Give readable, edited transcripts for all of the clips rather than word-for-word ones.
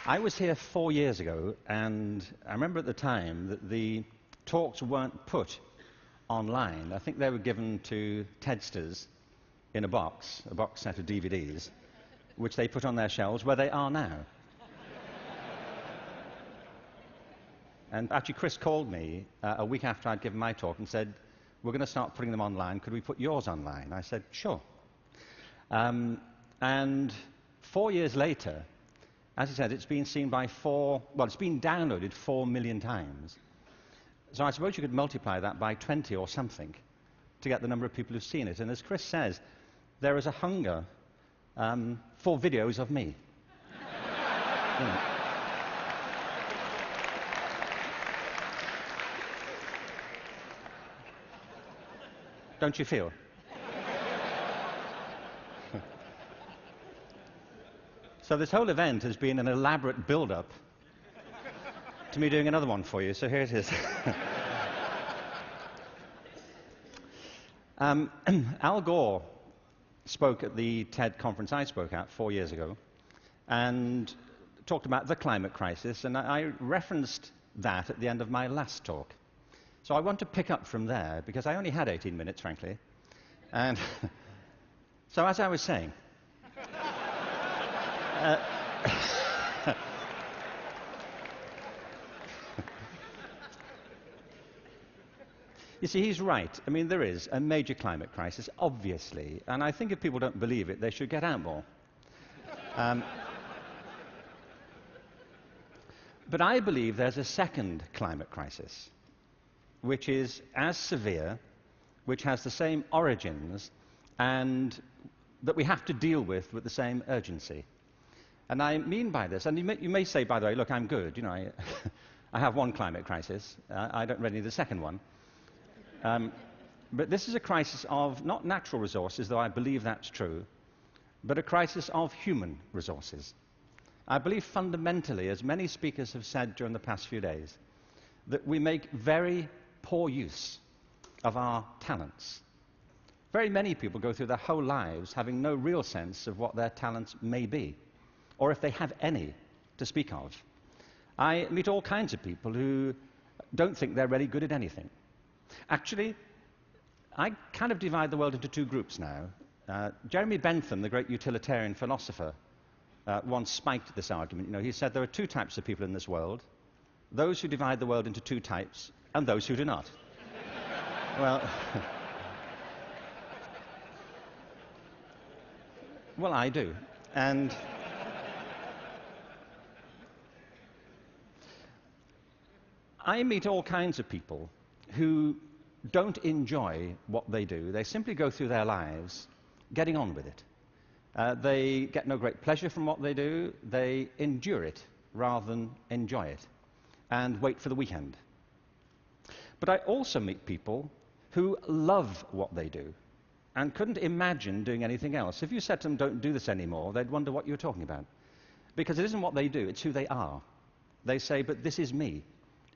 I was here 4 years ago, and I remember at the time that the talks weren't put online. I think they were given to TEDsters in a box set of DVDs, which they put on their shelves, where they are now. And actually, Chris called me a week after I'd given my talk and said, "We're going to start putting them online. Could we put yours online?" I said, "Sure." And 4 years later, as I said, it's been seen by it's been downloaded 4 million times. So I suppose you could multiply that by 20 or something to get the number of people who've seen it. And as Chris says, there is a hunger for videos of me. You know. Don't you feel? So this whole event has been an elaborate build-up to me doing another one for you, so here it is. Al Gore spoke at the TED conference I spoke at 4 years ago and talked about the climate crisis, and I referenced that at the end of my last talk. So I want to pick up from there, because I only had 18 minutes, frankly. And so as I was saying, you see, he's right. I mean, there is a major climate crisis, obviously, and I think if people don't believe it, they should get out more. But I believe there's a second climate crisis, which is as severe, which has the same origins, and that we have to deal with the same urgency. And I mean by this, and you may say, by the way, look, I'm good. You know, I have one climate crisis. I don't really need a second one. But this is a crisis of not natural resources, though I believe that's true, but a crisis of human resources. I believe fundamentally, as many speakers have said during the past few days, that we make very poor use of our talents. Very many people go through their whole lives having no real sense of what their talents may be, or if they have any to speak of. I meet all kinds of people who don't think they're really good at anything. Actually, I kind of divide the world into two groups now. Jeremy Bentham, the great utilitarian philosopher, once spiked this argument. You know, he said there are two types of people in this world: those who divide the world into two types, and those who do not. Well, well, I do. And I meet all kinds of people who don't enjoy what they do. They simply go through their lives getting on with it. They get no great pleasure from what they do. They endure it rather than enjoy it and wait for the weekend. But I also meet people who love what they do and couldn't imagine doing anything else. If you said to them, "Don't do this anymore," they'd wonder what you were talking about. Because it isn't what they do, it's who they are. They say, "But this is me.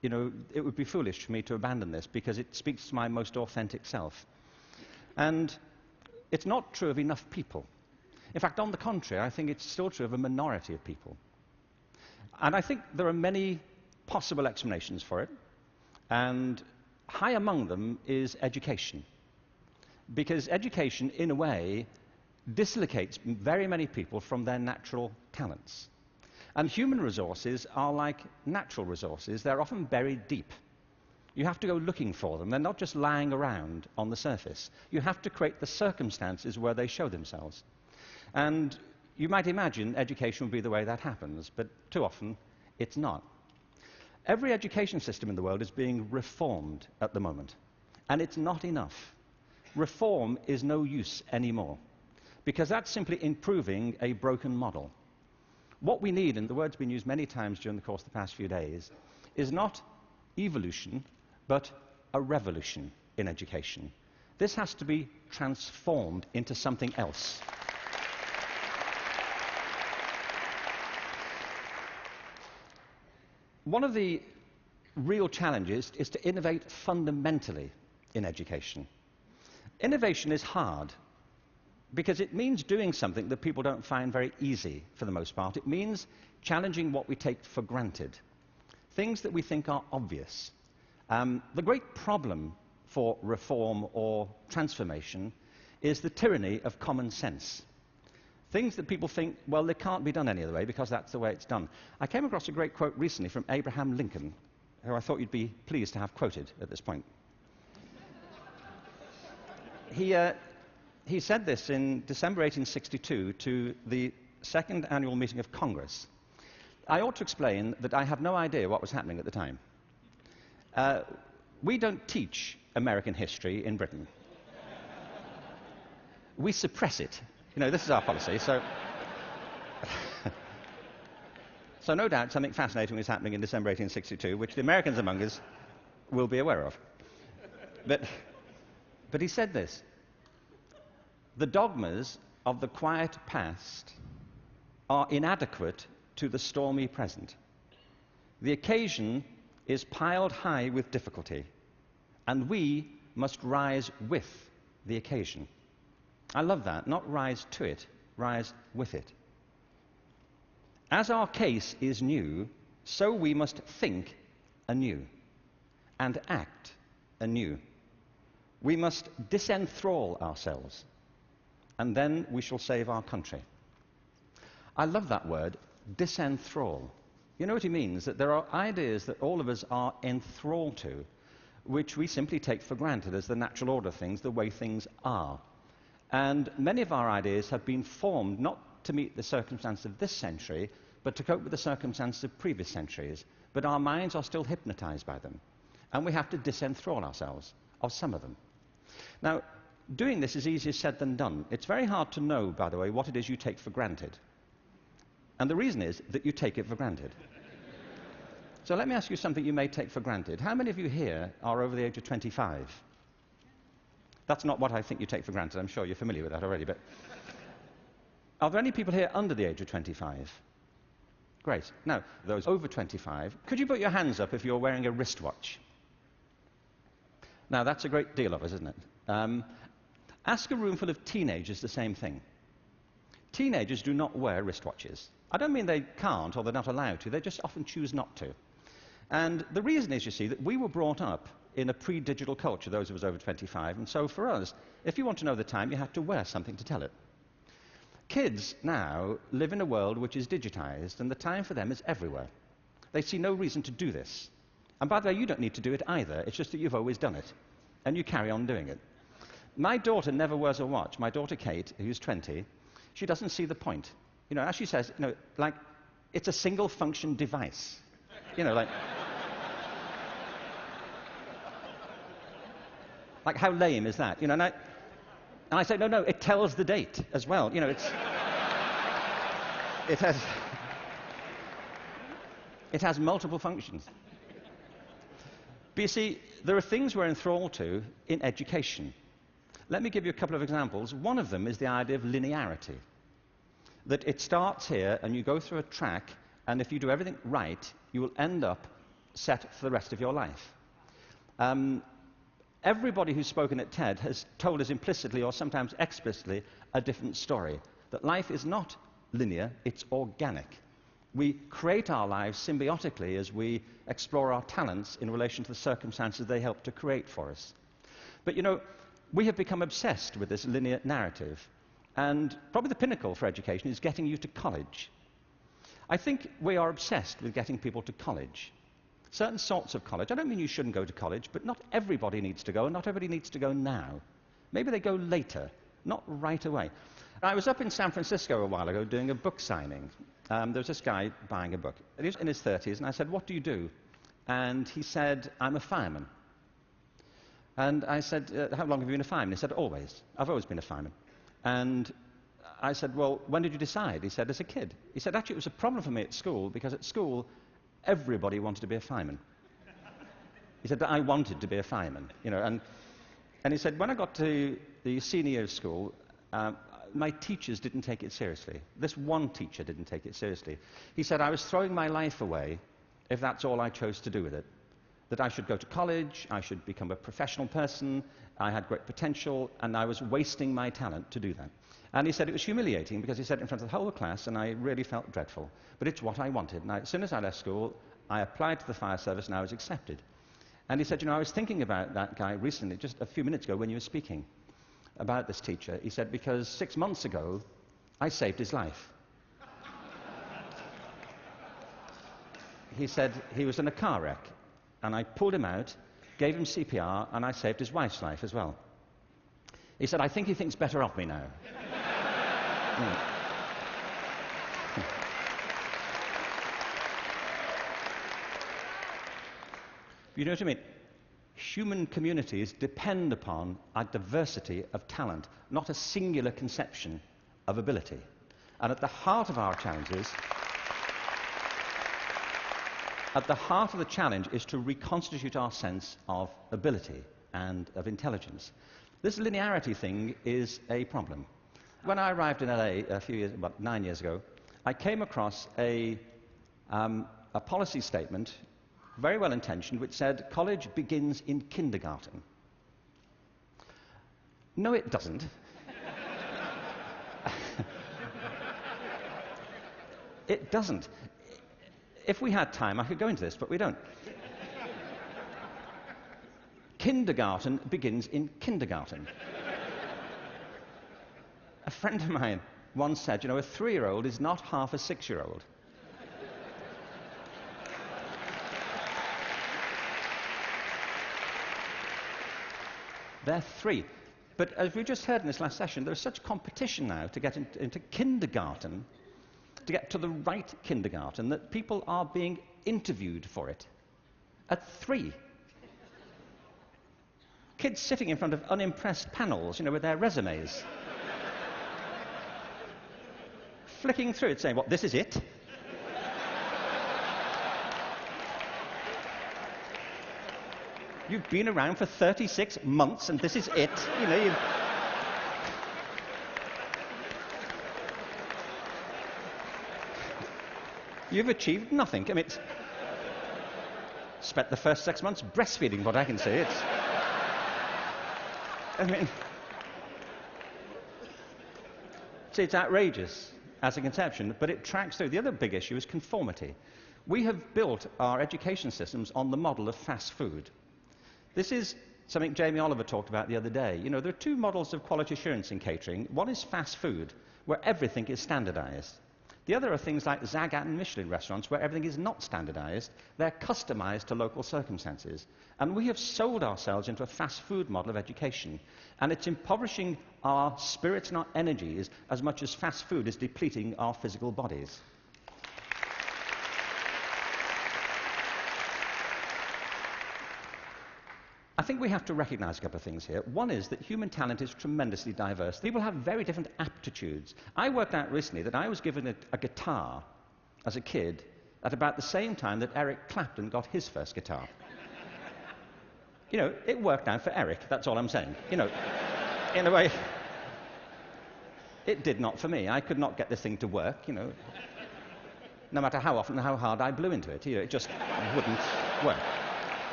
You know, it would be foolish for me to abandon this because it speaks to my most authentic self." And it's not true of enough people. In fact, on the contrary, I think it's still true of a minority of people. And I think there are many possible explanations for it. And high among them is education. Because education, in a way, dislocates very many people from their natural talents. And human resources are like natural resources. They're often buried deep. You have to go looking for them. They're not just lying around on the surface. You have to create the circumstances where they show themselves. And you might imagine education would be the way that happens, but too often it's not. Every education system in the world is being reformed at the moment, and it's not enough. Reform is no use anymore, because that's simply improving a broken model. What we need, and the word's been used many times during the course of the past few days, is not evolution, but a revolution in education. This has to be transformed into something else. One of the real challenges is to innovate fundamentally in education. Innovation is hard. because it means doing something that people don't find very easy for the most part. It means challenging what we take for granted, things that we think are obvious. The great problem for reform or transformation is the tyranny of common sense. Things that people think, well, they can't be done any other way because that's the way it's done. I came across a great quote recently from Abraham Lincoln, who I thought you'd be pleased to have quoted at this point. He said this in December 1862 to the second annual meeting of Congress. I ought to explain that I have no idea what was happening at the time. We don't teach American history in Britain. We suppress it. You know, this is our policy, so... So no doubt something fascinating was happening in December 1862, which the Americans among us will be aware of. But he said this: the dogmas of the quiet past are inadequate to the stormy present. The occasion is piled high with difficulty, and we must rise with the occasion. I love that. Not rise to it, rise with it. As our case is new, so we must think anew and act anew. We must disenthrall ourselves, and then we shall save our country. I love that word, disenthrall. You know what he means? That there are ideas that all of us are enthralled to, which we simply take for granted as the natural order of things, the way things are. And many of our ideas have been formed not to meet the circumstances of this century, but to cope with the circumstances of previous centuries. But our minds are still hypnotized by them, and we have to disenthrall ourselves of some of them. Now, doing this is easier said than done. It's very hard to know, by the way, what it is you take for granted. And the reason is that you take it for granted. So let me ask you something you may take for granted. How many of you here are over the age of 25? That's not what I think you take for granted. I'm sure you're familiar with that already. But are there any people here under the age of 25? Great. Now, those over 25, could you put your hands up if you're wearing a wristwatch? Now, that's a great deal of us, isn't it? Ask a room full of teenagers the same thing. Teenagers do not wear wristwatches. I don't mean they can't or they're not allowed to. They just often choose not to. And the reason is, you see, that we were brought up in a pre-digital culture, those of us over 25, and so for us, if you want to know the time, you have to wear something to tell it. Kids now live in a world which is digitized, and the time for them is everywhere. They see no reason to do this. And by the way, you don't need to do it either. It's just that you've always done it, and you carry on doing it. My daughter never wears a watch. My daughter Kate, who's 20, she doesn't see the point. You know, as she says, you know, like, it's a single-function device. You know, like... Like, how lame is that? You know, and I say, no, it tells the date as well. You know, it has multiple functions. But you see, there are things we're enthralled to in education. Let me give you a couple of examples. One of them is the idea of linearity. That it starts here, and you go through a track, and if you do everything right, you will end up set for the rest of your life. Everybody who's spoken at TED has told us implicitly or sometimes explicitly a different story. That life is not linear, it's organic. We create our lives symbiotically as we explore our talents in relation to the circumstances they help to create for us. But you know, we have become obsessed with this linear narrative. And probably the pinnacle for education is getting you to college. I think we are obsessed with getting people to college. Certain sorts of college. I don't mean you shouldn't go to college, but not everybody needs to go, and not everybody needs to go now. Maybe they go later, not right away. I was up in San Francisco a while ago doing a book signing. There was this guy buying a book. He was in his 30s, and I said, "What do you do?" And he said, "I'm a fireman." And I said, "How long have you been a fireman?" He said, "Always. I've always been a fireman." And I said, "Well, when did you decide?" He said, "As a kid." He said, "Actually, it was a problem for me at school, because at school, everybody wanted to be a fireman." He said, "But I wanted to be a fireman." You know, and he said, "When I got to the senior year of school, my teachers didn't take it seriously. This one teacher didn't take it seriously. He said, I was throwing my life away if that's all I chose to do with it. that I should go to college, I should become a professional person, I had great potential, and I was wasting my talent to do that. And he said it was humiliating because he said it in front of the whole class, and I really felt dreadful. But it's what I wanted. And as soon as I left school, I applied to the fire service and I was accepted. And he said, I was thinking about that guy recently, just a few minutes ago when you were speaking about this teacher. He said, because 6 months ago, I saved his life. He said he was in a car wreck, and I pulled him out, gave him CPR, and I saved his wife's life as well. He said, I think he thinks better of me now. You know what I mean? Human communities depend upon a diversity of talent, not a singular conception of ability. And at the heart of our challenges, at the heart of the challenge is to reconstitute our sense of ability and of intelligence. This linearity thing is a problem. When I arrived in LA about 9 years ago, I came across a policy statement, very well intentioned, which said college begins in kindergarten. No, it doesn't. It doesn't. If we had time, I could go into this, but we don't. Kindergarten begins in kindergarten. A friend of mine once said, a 3-year-old is not half a 6-year-old. They're 3. But as we just heard in this last session, there's such competition now to get into kindergarten, to get to the right kindergarten, that people are being interviewed for it at 3. Kids sitting in front of unimpressed panels, with their resumes. Flicking through it, saying, what, this is it? You've been around for 36 months and this is it? You've achieved nothing. Spent the first 6 months breastfeeding, what I can say. It's outrageous as a conception, but it tracks through. The other big issue is conformity. We have built our education systems on the model of fast food. This is something Jamie Oliver talked about the other day. There are 2 models of quality assurance in catering. One is fast food, where everything is standardized. The other are things like Zagat and Michelin restaurants, where everything is not standardized. They're customized to local circumstances. And we have sold ourselves into a fast food model of education. And it's impoverishing our spirits and our energies as much as fast food is depleting our physical bodies. I think we have to recognize a couple of things here. One is that human talent is tremendously diverse. People have very different aptitudes. I worked out recently that I was given a guitar as a kid at about the same time that Eric Clapton got his first guitar. It worked out for Eric, that's all I'm saying. In a way, it did not for me. I could not get this thing to work, no matter how often and how hard I blew into it. It just wouldn't work.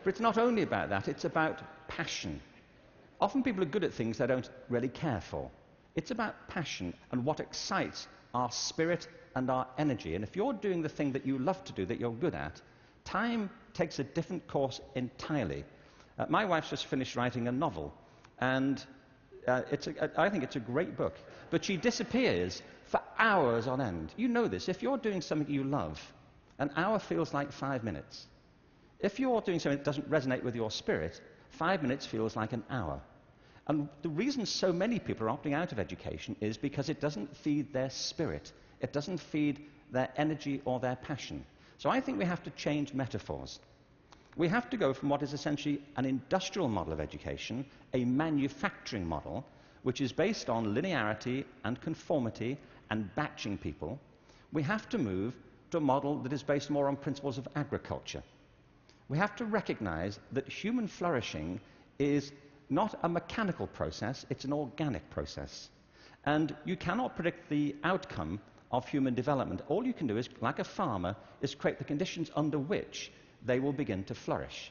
But it's not only about that, it's about passion. Often people are good at things they don't really care for. It's about passion and what excites our spirit and our energy. And if you're doing the thing that you love to do, that you're good at, time takes a different course entirely. My wife's just finished writing a novel, and I think it's a great book. But she disappears for hours on end. You know this. If you're doing something you love, an hour feels like 5 minutes. If you're doing something that doesn't resonate with your spirit, 5 minutes feels like an hour. And the reason so many people are opting out of education is because it doesn't feed their spirit. It doesn't feed their energy or their passion. So I think we have to change metaphors. We have to go from what is essentially an industrial model of education, a manufacturing model, which is based on linearity and conformity and batching people. We have to move to a model that is based more on principles of agriculture. We have to recognize that human flourishing is not a mechanical process, it's an organic process. And you cannot predict the outcome of human development. All you can do is, like a farmer, is create the conditions under which they will begin to flourish.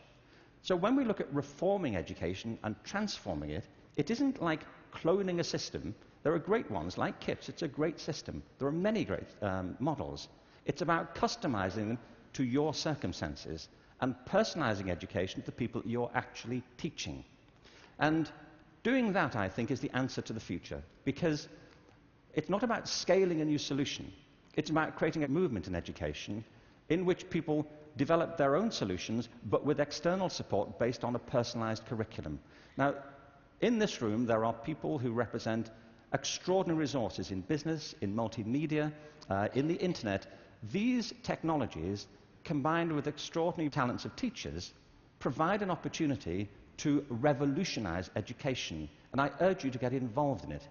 So when we look at reforming education and transforming it, it isn't like cloning a system. There are great ones, like KIPS. It's a great system. There are many great models. It's about customizing them to your circumstances and personalizing education to the people you're actually teaching. And doing that, I think, is the answer to the future, because it's not about scaling a new solution. It's about creating a movement in education in which people develop their own solutions, but with external support based on a personalized curriculum. Now, in this room, there are people who represent extraordinary resources in business, in multimedia, in the internet. These technologies, combined with extraordinary talents of teachers, provide an opportunity to revolutionize education. And I urge you to get involved in it,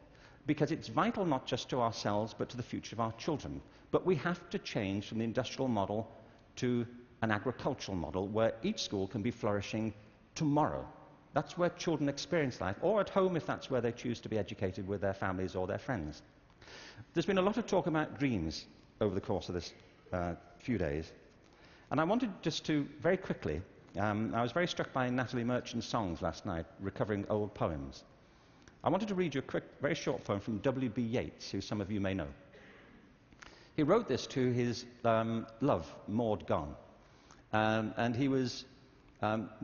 because it's vital not just to ourselves, but to the future of our children. But we have to change from the industrial model to an agricultural model where each school can be flourishing tomorrow. That's where children experience life, or at home if that's where they choose to be educated with their families or their friends. There's been a lot of talk about dreams over the course of this few days. And I wanted just to, very quickly, I was very struck by Natalie Merchant's songs last night, recovering old poems. I wanted to read you a quick, very short poem from W.B. Yeats, who some of you may know. He wrote this to his love, Maud Gone, and he was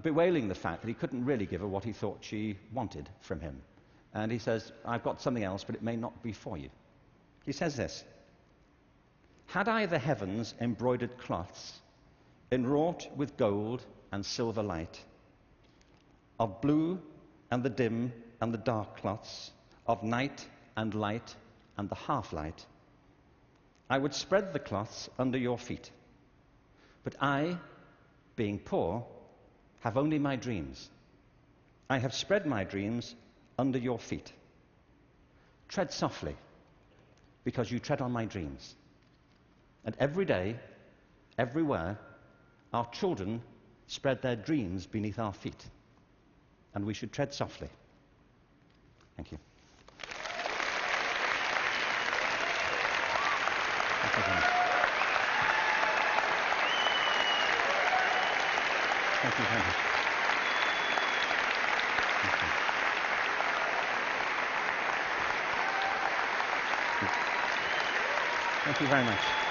bewailing the fact that he couldn't really give her what he thought she wanted from him. And he says, "I've got something else, but it may not be for you." He says this: "Had I the heavens embroidered cloths, enwrought with gold and silver light, of blue and the dim and the dark cloths, of night and light and the half-light, I would spread the cloths under your feet. But I, being poor, have only my dreams. I have spread my dreams under your feet. Tread softly, because you tread on my dreams. And every day, everywhere, our children spread their dreams beneath our feet. And we should tread softly." Thank you. Thank you very much. Thank you very much. Thank you very much.